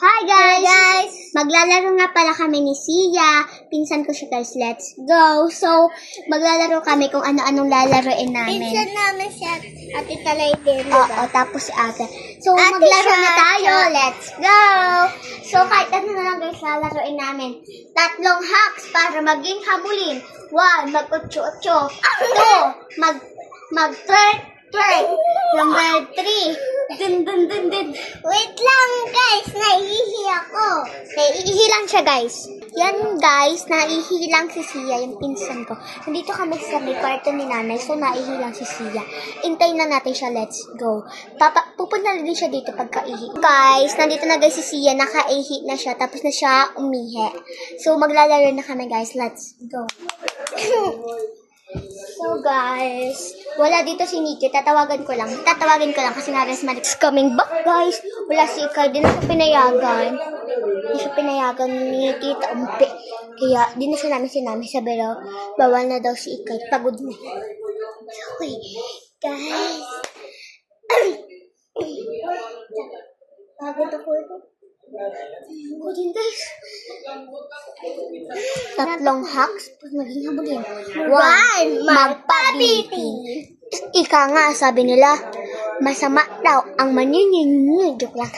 Hi guys! Maglalaro nga pala kami ni Sia. Pinsan ko siya guys. Let's go! So, maglalaro kami kung ano-anong lalaroin namin. Pinsan namin siya, Ate Talay din. Oo, tapos si ate. So, Ate maglaro na siya. tayo. Let's go! So, kahit ano na lang guys lalaroin namin. 3 hacks para maging habulin. 1, mag-8-8. 2, mag-twerk. Number 3, dun. Wait lang guys, naiihi ako. Naiihi lang siya, guys. Yan, guys. Naiihi lang si Sia, yung pinsan ko. Nandito kami sa may kwarto ni nanay, so naiihi lang si Sia. Intayin na natin siya. Let's go. Pupunta na din siya dito pagkaihi. Guys, nandito na guys si Sia. Nakaihi na siya. Tapos na siya umihi. So, maglalaro na kami, guys. Let's go. So, guys, wala dito si Nikki. Tatawagan ko lang kasi nga Resmar is coming back, guys. Wala si Ikay. Di na siya pinayagan. Di siya pinayagan ni Tita Umpi. Kaya, di na siya namin sinami sa bero. Bawal na daw si Ikay. Pagod na. Okay, guys. Pagod ako ito. Ako din, guys. 3 hacks pag maging habulin. 1, magpabiti. Ika nga, sabi nila, masama daw ang manininin. Joke lang.